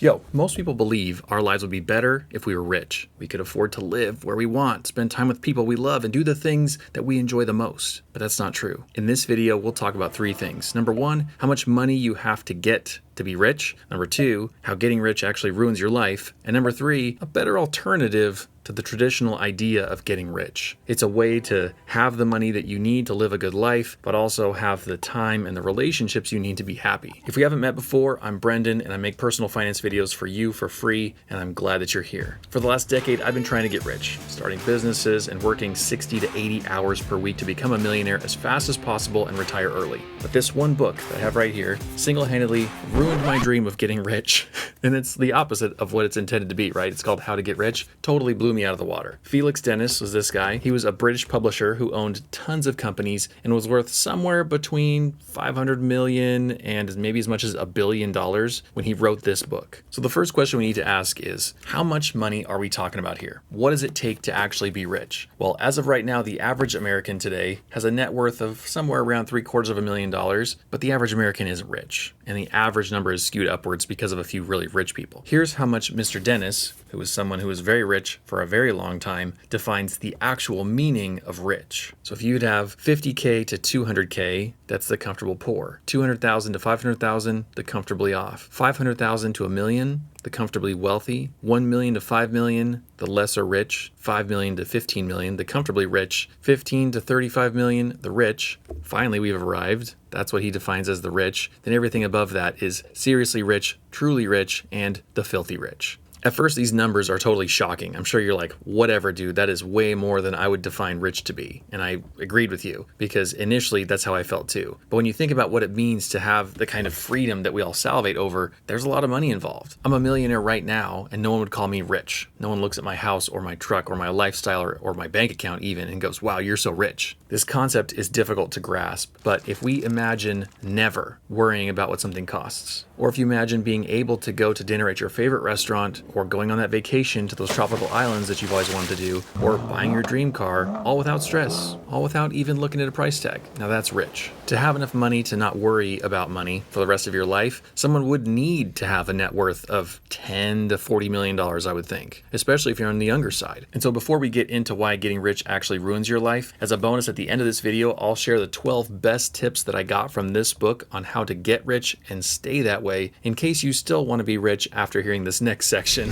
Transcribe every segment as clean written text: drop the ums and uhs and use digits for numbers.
Yo, most people believe our lives would be better if we were rich. We could afford to live where we want, spend time with people we love, and do the things that we enjoy the most. But that's not true. In this video, we'll talk about three things. Number one, how much money you have to get to be rich. Number two, how getting rich actually ruins your life. And number three, a better alternative to the traditional idea of getting rich. It's a way to have the money that you need to live a good life, but also have the time and the relationships you need to be happy. If we haven't met before, I'm Brendan and I make personal finance videos for you for free, and I'm glad that you're here. For the last decade, I've been trying to get rich, starting businesses and working 60 to 80 hours per week to become a millionaire as fast as possible and retire early. But this one book that I have right here single-handedly ruined my dream of getting rich. And it's the opposite of what it's intended to be, right? It's called How to Get Rich. Totally blew me out of the water. Felix Dennis was this guy. He was a British publisher who owned tons of companies and was worth somewhere between 500 million and maybe as much as $1 billion when he wrote this book. So the first question we need to ask is, how much money are we talking about here? What does it take to actually be rich? Well, as of right now, the average American today has a net worth of somewhere around $750,000, but the average American isn't rich. And the average number is skewed upwards because of a few really rich people. Here's how much Mr. Dennis, who is someone who was very rich for a very long time, defines the actual meaning of rich. So if you'd have 50K to 200K, that's the comfortable poor. 200,000 to 500,000, the comfortably off. 500,000 to $1 million, the comfortably wealthy. 1 million to 5 million, the lesser rich. 5 million to 15 million, the comfortably rich. 15 to 35 million, the rich. Finally, we've arrived. That's what he defines as the rich. Then everything above that is seriously rich, truly rich, and the filthy rich. At first, these numbers are totally shocking. I'm sure you're like, whatever, dude, that is way more than I would define rich to be. And I agreed with you because initially that's how I felt too. But when you think about what it means to have the kind of freedom that we all salivate over, there's a lot of money involved. I'm a millionaire right now and no one would call me rich. No one looks at my house or my truck or my lifestyle or my bank account even and goes, wow, you're so rich. This concept is difficult to grasp, but if we imagine never worrying about what something costs, or if you imagine being able to go to dinner at your favorite restaurant, or going on that vacation to those tropical islands that you've always wanted to do, or buying your dream car, all without stress, all without even looking at a price tag. Now that's rich. To have enough money to not worry about money for the rest of your life, someone would need to have a net worth of $10 to $40 million, I would think, especially if you're on the younger side. And so before we get into why getting rich actually ruins your life, as a bonus at the end of this video, I'll share the 12 best tips that I got from this book on how to get rich and stay that way in case you still want to be rich after hearing this next section.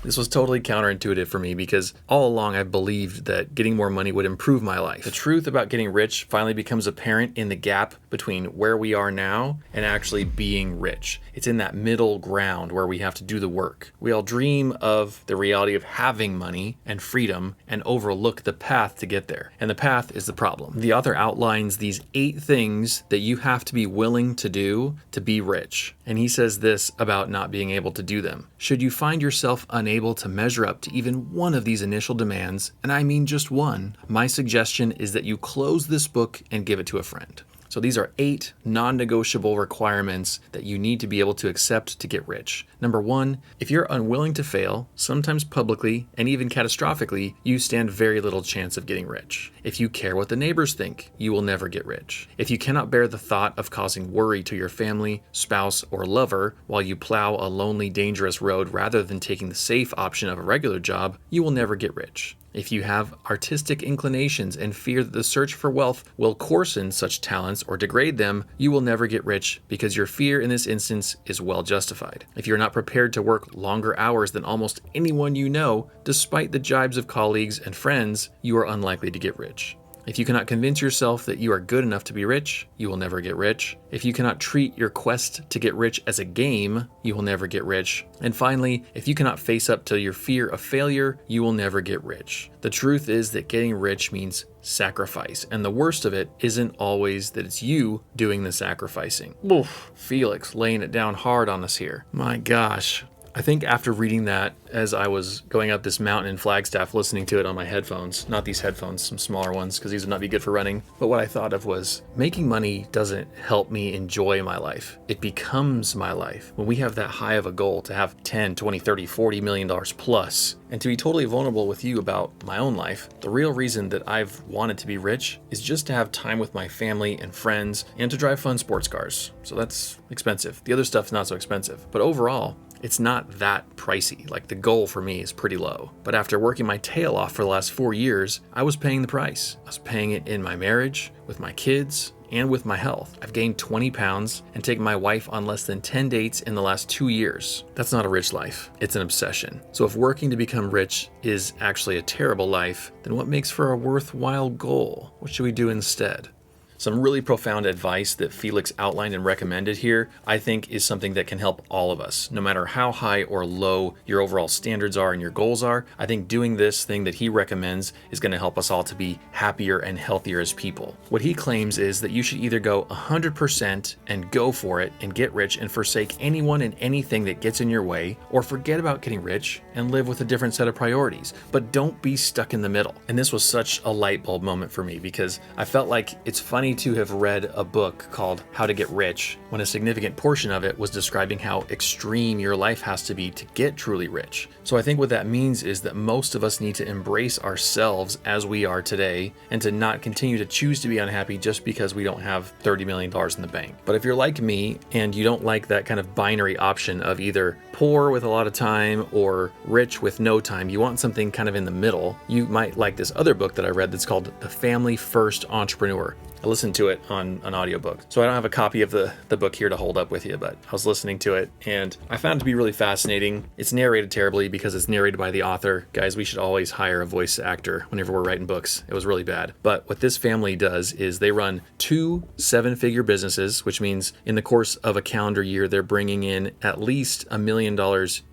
This was totally counterintuitive for me because all along I believed that getting more money would improve my life. The truth about getting rich finally becomes apparent in the gap between where we are now and actually being rich. It's in that middle ground where we have to do the work. We all dream of the reality of having money and freedom and overlook the path to get there. And the path is the problem. The author outlines these 8 things that you have to be willing to do to be rich. And he says this about not being able to do them. Should you find yourself unable to measure up to even one of these initial demands, and I mean just one, my suggestion is that you close this book and give it to a friend. So these are 8 non-negotiable requirements that you need to be able to accept to get rich. Number 1, if you're unwilling to fail, sometimes publicly and even catastrophically, you stand very little chance of getting rich. If you care what the neighbors think, you will never get rich. If you cannot bear the thought of causing worry to your family, spouse, or lover while you plow a lonely, dangerous road rather than taking the safe option of a regular job, you will never get rich. If you have artistic inclinations and fear that the search for wealth will coarsen such talents or degrade them, you will never get rich because your fear in this instance is well justified. If you're not prepared to work longer hours than almost anyone you know, despite the jibes of colleagues and friends, you are unlikely to get rich. If you cannot convince yourself that you are good enough to be rich, you will never get rich. If you cannot treat your quest to get rich as a game, you will never get rich. And finally, if you cannot face up to your fear of failure, you will never get rich. The truth is that getting rich means sacrifice, and the worst of it isn't always that it's you doing the sacrificing. Oof, Felix laying it down hard on us here. My gosh. I think after reading that, as I was going up this mountain in Flagstaff, listening to it on my headphones, not these headphones, some smaller ones, because these would not be good for running, but what I thought of was making money doesn't help me enjoy my life. It becomes my life. When we have that high of a goal to have 10, 20, 30, $40 million plus, and to be totally vulnerable with you about my own life, the real reason that I've wanted to be rich is just to have time with my family and friends and to drive fun sports cars. So that's expensive. The other stuff's not so expensive. But overall, It's not that pricey. Like, the goal for me is pretty low. But after working my tail off for the last 4 years, I was paying the price. I was paying it in my marriage, with my kids, and with my health. I've gained 20 pounds and taken my wife on less than 10 dates in the last 2 years. That's not a rich life. It's an obsession. So if working to become rich is actually a terrible life, then what makes for a worthwhile goal? What should we do instead? Some really profound advice that Felix outlined and recommended here, I think, is something that can help all of us. No matter how high or low your overall standards are and your goals are, I think doing this thing that he recommends is going to help us all to be happier and healthier as people. What he claims is that you should either go 100% and go for it and get rich and forsake anyone and anything that gets in your way, or forget about getting rich and live with a different set of priorities. But don't be stuck in the middle. And this was such a light bulb moment for me, because I felt like it's funny to have read a book called How to Get Rich when a significant portion of it was describing how extreme your life has to be to get truly rich. So I think what that means is that most of us need to embrace ourselves as we are today and to not continue to choose to be unhappy just because we don't have $30 million in the bank. But if you're like me and you don't like that kind of binary option of either poor with a lot of time or rich with no time, you want something kind of in the middle, you might like this other book that I read that's called The Family First Entrepreneur. I listened to it on an audiobook. So I don't have a copy of the book here to hold up with you, but I was listening to it and I found it to be really fascinating. It's narrated terribly because it's narrated by the author. Guys, we should always hire a voice actor whenever we're writing books. It was really bad. But what this family does is they run 2 7-figure businesses, which means in the course of a calendar year, they're bringing in at least $1 million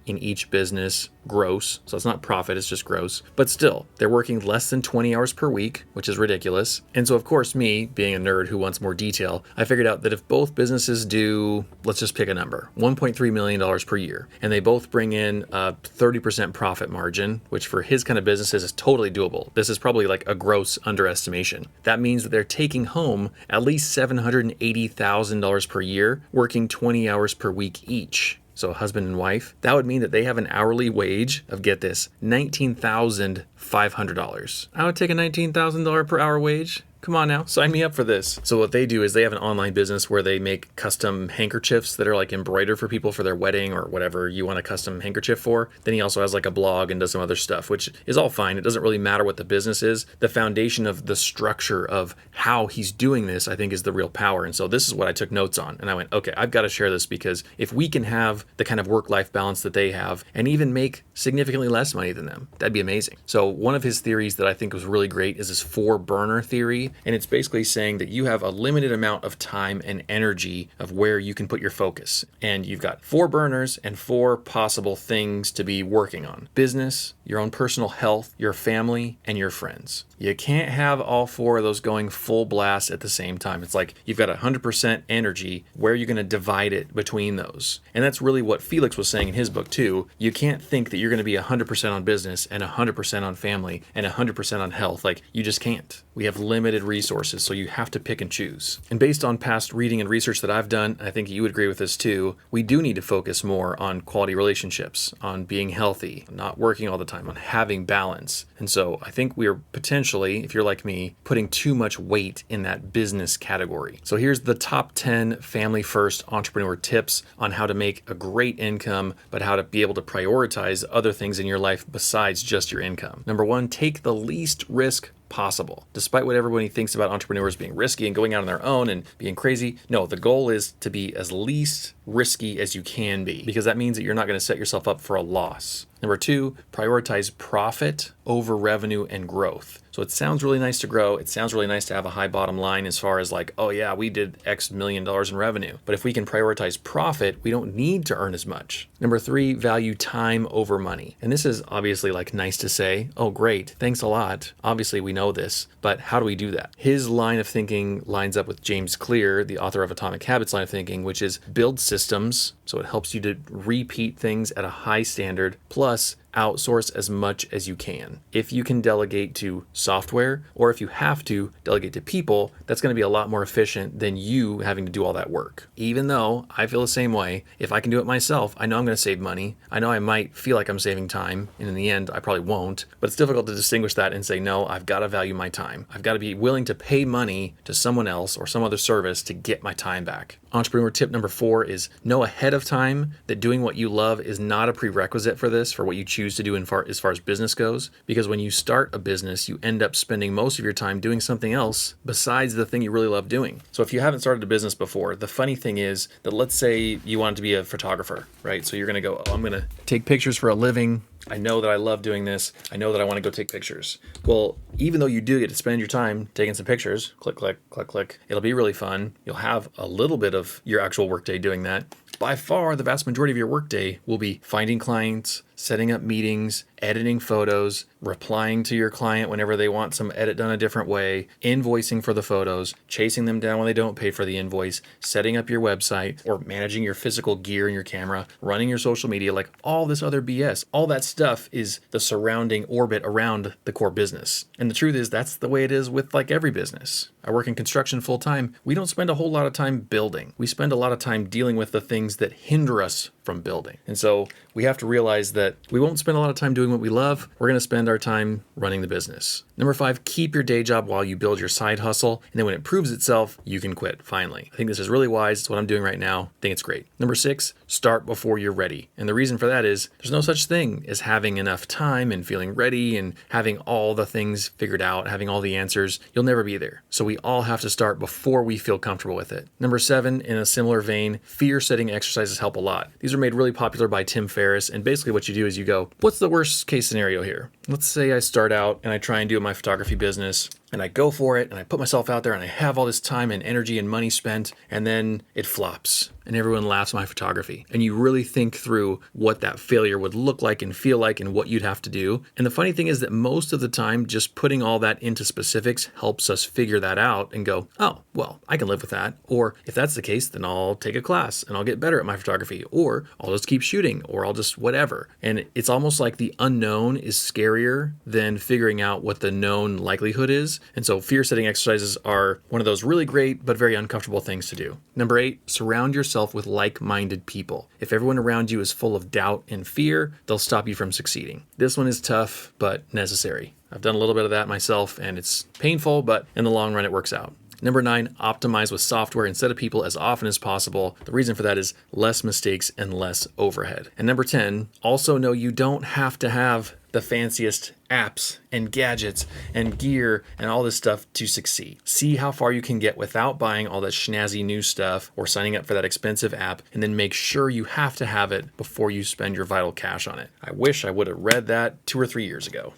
in each business gross. So it's not profit, it's just gross. But still, they're working less than 20 hours per week, which is ridiculous. And so of course, me being a nerd who wants more detail, I figured out that if both businesses do, let's just pick a number, $1.3 million per year, and they both bring in a 30% profit margin, which for his kind of businesses is totally doable. This is probably like a gross underestimation. That means that they're taking home at least $780,000 per year, working 20 hours per week each. So husband and wife, that would mean that they have an hourly wage of, get this, $19,500. I would take a $19,000 per hour wage. Come on now, sign me up for this. So what they do is they have an online business where they make custom handkerchiefs that are like embroidered for people for their wedding or whatever you want a custom handkerchief for. Then he also has like a blog and does some other stuff, which is all fine. It doesn't really matter what the business is. The foundation of the structure of how he's doing this, I think, is the real power. And so this is what I took notes on. And I went, okay, I've got to share this, because if we can have the kind of work-life balance that they have and even make significantly less money than them, that'd be amazing. So one of his theories that I think was really great is this 4-burner theory. And it's basically saying that you have a limited amount of time and energy of where you can put your focus. And you've got 4 burners and 4 possible things to be working on: business, your own personal health, your family, and your friends. You can't have all 4 of those going full blast at the same time. It's like you've got 100% energy. Where are you going to divide it between those? And that's really what Felix was saying in his book too. You can't think that you're going to be 100% on business and 100% on family and 100% on health. Like, you just can't. We have limited resources, so you have to pick and choose. And based on past reading and research that I've done, I think you would agree with this too, we do need to focus more on quality relationships, on being healthy, not working all the time, on having balance. And so I think we are potentially, if you're like me, putting too much weight in that business category. So here's the top 10 family first entrepreneur tips on how to make a great income, but how to be able to prioritize other things in your life besides just your income. Number 1, take the least risk possible. Despite what everybody thinks about entrepreneurs being risky and going out on their own and being crazy, no, the goal is to be as least risky as you can be, because that means that you're not going to set yourself up for a loss. Number 2, prioritize profit over revenue and growth. So it sounds really nice to grow. It sounds really nice to have a high bottom line as far as like, oh yeah, we did X million dollars in revenue. But if we can prioritize profit, we don't need to earn as much. Number 3, value time over money. And this is obviously like nice to say, oh great, thanks a lot. Obviously we know this, but how do we do that? His line of thinking lines up with James Clear, the author of Atomic Habits line of thinking, which is build systems. So it helps you to repeat things at a high standard, plus outsource as much as you can. If you can delegate to software, or if you have to delegate to people, that's going to be a lot more efficient than you having to do all that work. Even though I feel the same way, if I can do it myself, I know I'm going to save money. I know I might feel like I'm saving time, and in the end, I probably won't. But it's difficult to distinguish that and say, no, I've got to value my time. I've got to be willing to pay money to someone else or some other service to get my time back. Entrepreneur tip number 4 is know ahead of time that doing what you love is not a prerequisite for this, for what you choose to do as far as business goes. Because when you start a business, you end up spending most of your time doing something else besides the thing you really love doing. So if you haven't started a business before, the funny thing is that let's say you want to be a photographer, right? So you're going to go, oh, I'm going to take pictures for a living. I know that I love doing this. I know that I want to go take pictures. Well, even though you do get to spend your time taking some pictures, click, click, click, click, it'll be really fun. You'll have a little bit of your actual workday doing that. By far, the vast majority of your workday will be finding clients, setting up meetings, editing photos, replying to your client whenever they want some edit done a different way, invoicing for the photos, chasing them down when they don't pay for the invoice, setting up your website, or managing your physical gear and your camera, running your social media, like all this other BS. All that stuff is the surrounding orbit around the core business. And the truth is that's the way it is with like every business. I work in construction full time. We don't spend a whole lot of time building. We spend a lot of time dealing with the things that hinder us from building. And so we have to realize that we won't spend a lot of time doing what we love. We're going to spend our time running the business. Number 5, keep your day job while you build your side hustle. And then when it proves itself, you can quit finally. I think this is really wise. It's what I'm doing right now. I think it's great. Number 6, start before you're ready. And the reason for that is there's no such thing as having enough time and feeling ready and having all the things figured out, having all the answers. You'll never be there. So we all have to start before we feel comfortable with it. Number 7, in a similar vein, fear setting exercises help a lot. These are made really popular by Tim Ferriss. And basically what you do is you go, what's the worst case scenario here? Let's say I start out and I try and do my photography business and I go for it and I put myself out there and I have all this time and energy and money spent, and then it flops and everyone laughs at my photography. And you really think through what that failure would look like and feel like and what you'd have to do. And the funny thing is that most of the time, just putting all that into specifics helps us figure that out and go, oh, well, I can live with that. Or if that's the case, then I'll take a class and I'll get better at my photography, or I'll just keep shooting, or I'll just whatever. And it's almost like the unknown is scarier than figuring out what the known likelihood is. And so fear setting exercises are one of those really great but very uncomfortable things to do. Number 8, surround yourself with like-minded people. If everyone around you is full of doubt and fear, they'll stop you from succeeding. This one is tough but necessary. I've done a little bit of that myself and it's painful, but in the long run it works out. Number 9, optimize with software instead of people as often as possible. The reason for that is less mistakes and less overhead. And number 10, also know you don't have to have the fanciest apps and gadgets and gear and all this stuff to succeed. See how far you can get without buying all that schnazzy new stuff or signing up for that expensive app, and then make sure you have to have it before you spend your vital cash on it. I wish I would have read that 2 or 3 years ago.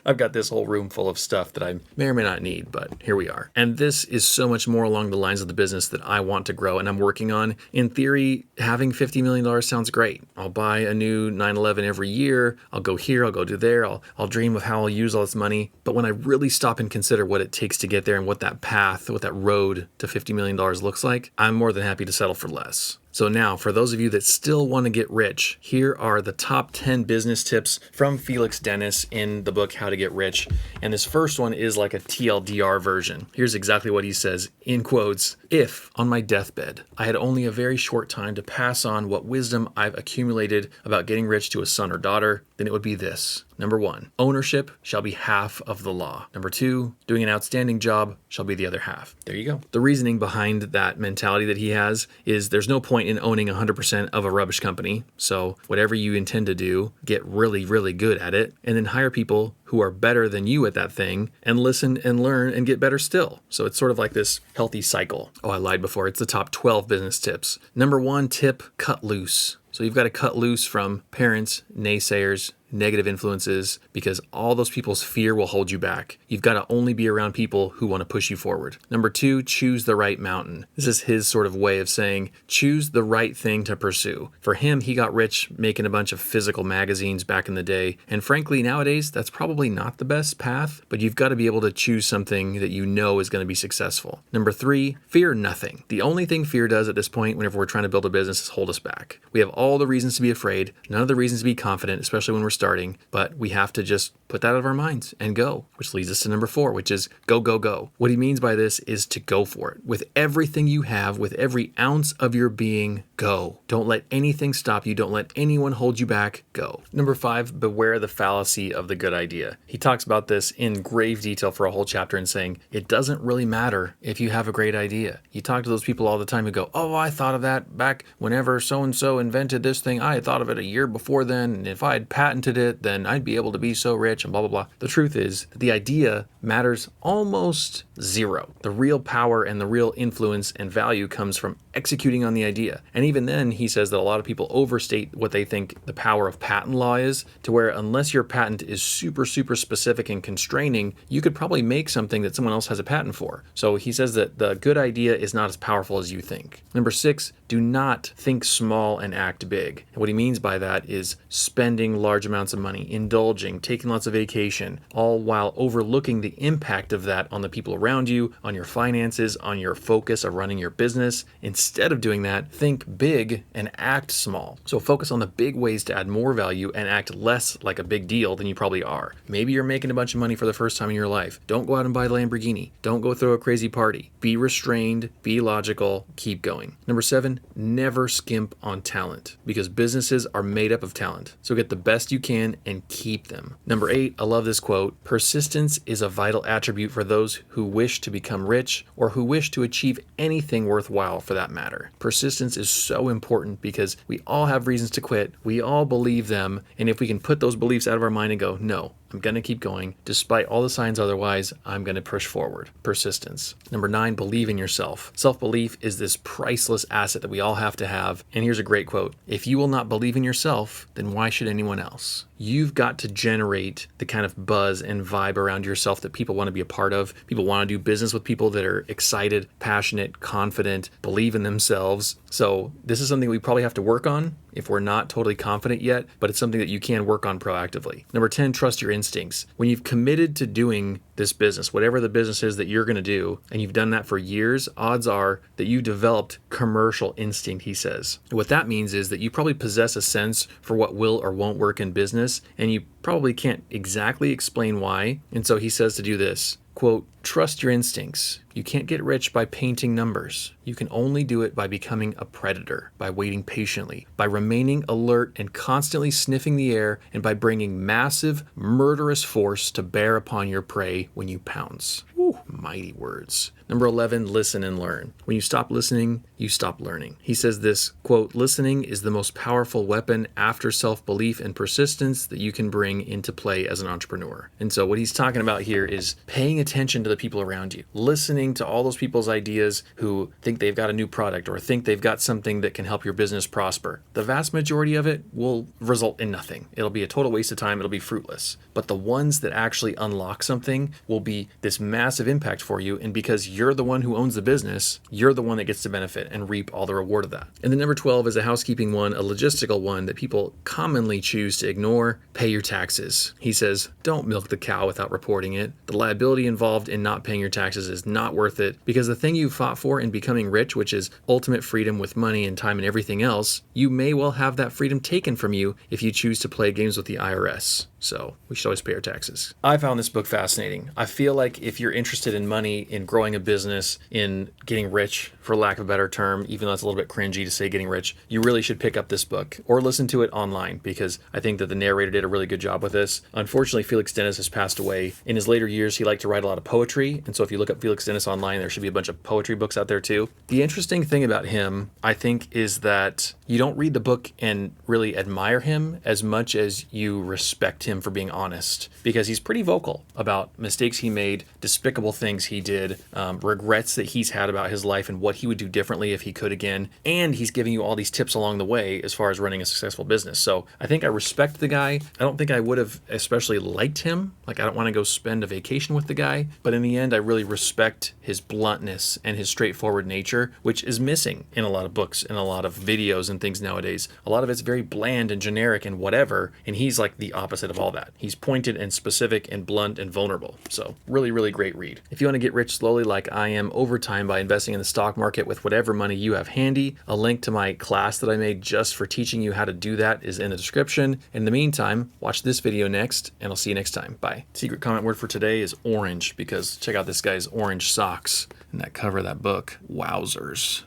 I've got this whole room full of stuff that I may or may not need, but here we are. And this is so much more along the lines of the business that I want to grow and I'm working on. In theory, having $50 million sounds great. I'll buy a new 911 every year. I'll go here, I'll go do there. I'll dream of how I'll use all this money. But when I really stop and consider what it takes to get there and what that path, what that road to $50 million looks like, I'm more than happy to settle for less. So now, for those of you that still want to get rich, here are the top 10 business tips from Felix Dennis in the book, How to Get Rich. And this first one is like a TLDR version. Here's exactly what he says, in quotes: if, on my deathbed, I had only a very short time to pass on what wisdom I've accumulated about getting rich to a son or daughter, then it would be this. Number 1, ownership shall be half of the law. Number 2, doing an outstanding job shall be the other half. There you go. The reasoning behind that mentality that he has is there's no point in owning 100% of a rubbish company. So whatever you intend to do, get really, really good at it, and then hire people who are better than you at that thing and listen and learn and get better still. So it's sort of like this healthy cycle. Oh, I lied before. It's the top 12 business tips. Number 1 tip, cut loose. So you've got to cut loose from parents, naysayers, negative influences because all those people's fear will hold you back. You've got to only be around people who want to push you forward. Number 2, choose the right mountain. This is his sort of way of saying choose the right thing to pursue. For him, he got rich making a bunch of physical magazines back in the day. And frankly, nowadays, that's probably not the best path, but you've got to be able to choose something that you know is going to be successful. Number 3, fear nothing. The only thing fear does at this point, whenever we're trying to build a business, is hold us back. We have all the reasons to be afraid, none of the reasons to be confident, especially when we're starting, but we have to just put that out of our minds and go, which leads us to number 4, which is go, go, go. What he means by this is to go for it. With everything you have, with every ounce of your being, go. Don't let anything stop you. Don't let anyone hold you back. Go. Number 5, beware the fallacy of the good idea. He talks about this in grave detail for a whole chapter and saying, it doesn't really matter if you have a great idea. You talk to those people all the time who go, oh, I thought of that back whenever so-and-so invented this thing. I had thought of it a year before then. And if I had patented it, then I'd be able to be so rich and blah, blah, blah. The truth is that the idea matters almost zero. The real power and the real influence and value comes from executing on the idea. And even then, he says that a lot of people overstate what they think the power of patent law is, to where unless your patent is super, super specific and constraining, you could probably make something that someone else has a patent for. So he says that the good idea is not as powerful as you think. Number 6, do not think small and act big. And what he means by that is spending large amounts of money, indulging, taking lots of vacation, all while overlooking the impact of that on the people around you, on your finances, on your focus of running your business. Instead of doing that, think big and act small. So focus on the big ways to add more value and act less like a big deal than you probably are. Maybe you're making a bunch of money for the first time in your life. Don't go out and buy a Lamborghini. Don't go throw a crazy party. Be restrained, be logical, keep going. Number 7, never skimp on talent, because businesses are made up of talent. So get the best you can and keep them. Number 8, I love this quote: persistence is a vital attribute for those who wish to become rich or who wish to achieve anything worthwhile for that matter. Persistence is so important because we all have reasons to quit. We all believe them. And if we can put those beliefs out of our mind and go, no, I'm going to keep going. Despite all the signs otherwise, I'm going to push forward. Persistence. Number 9, believe in yourself. Self-belief is this priceless asset that we all have to have. And here's a great quote: if you will not believe in yourself, then why should anyone else? You've got to generate the kind of buzz and vibe around yourself that people want to be a part of. People want to do business with people that are excited, passionate, confident, believe in themselves. So this is something we probably have to work on if we're not totally confident yet, but it's something that you can work on proactively. Number 10, trust your instincts. When you've committed to doing this business, whatever the business is that you're going to do, and you've done that for years, odds are that you developed commercial instinct, he says. What that means is that you probably possess a sense for what will or won't work in business, and you probably can't exactly explain why. And so he says to do this, quote, trust your instincts. You can't get rich by painting numbers. You can only do it by becoming a predator, by waiting patiently, by remaining alert and constantly sniffing the air, and by bringing massive, murderous force to bear upon your prey when you pounce. Whew, mighty words. Number 11, listen and learn. When you stop listening, you stop learning. He says this, quote, listening is the most powerful weapon after self-belief and persistence that you can bring into play as an entrepreneur. And so what he's talking about here is paying attention to the people around you, listening to all those people's ideas who think they've got a new product or think they've got something that can help your business prosper. The vast majority of it will result in nothing. It'll be a total waste of time. It'll be fruitless. But the ones that actually unlock something will be this massive impact for you. And because you're the one who owns the business, you're the one that gets to benefit and reap all the reward of that. And then number 12 is a housekeeping one, a logistical one that people commonly choose to ignore: pay your taxes. He says, don't milk the cow without reporting it. The liability involved in not paying your taxes is not worth it, because the thing you fought for in becoming rich, which is ultimate freedom with money and time and everything else, you may well have that freedom taken from you if you choose to play games with the IRS. So we should always pay our taxes. I found this book fascinating. I feel like if you're interested in money, in growing a business, in getting rich, for lack of a better term, even though it's a little bit cringy to say getting rich, you really should pick up this book or listen to it online, because I think that the narrator did a really good job with this. Unfortunately, Felix Dennis has passed away. In his later years, he liked to write a lot of poetry. And so if you look up Felix Dennis online, there should be a bunch of poetry books out there too. The interesting thing about him, I think, is that you don't read the book and really admire him as much as you respect him him for being honest, because he's pretty vocal about mistakes he made, despicable things he did, regrets that he's had about his life and what he would do differently if he could again. And he's giving you all these tips along the way as far as running a successful business. So I think I respect the guy. I don't think I would have especially liked him. Like, I don't want to go spend a vacation with the guy. But in the end, I really respect his bluntness and his straightforward nature, which is missing in a lot of books and a lot of videos and things nowadays. A lot of it's very bland and generic and whatever. And he's like the opposite of all that. He's pointed and specific and blunt and vulnerable. So really, really great read. If you want to get rich slowly like I am over time by investing in the stock market with whatever money you have handy, a link to my class that I made just for teaching you how to do that is in the description. In the meantime, watch this video next, and I'll see you next time. Bye. Secret comment word for today is orange, because check out this guy's orange socks and that cover of that book. Wowzers.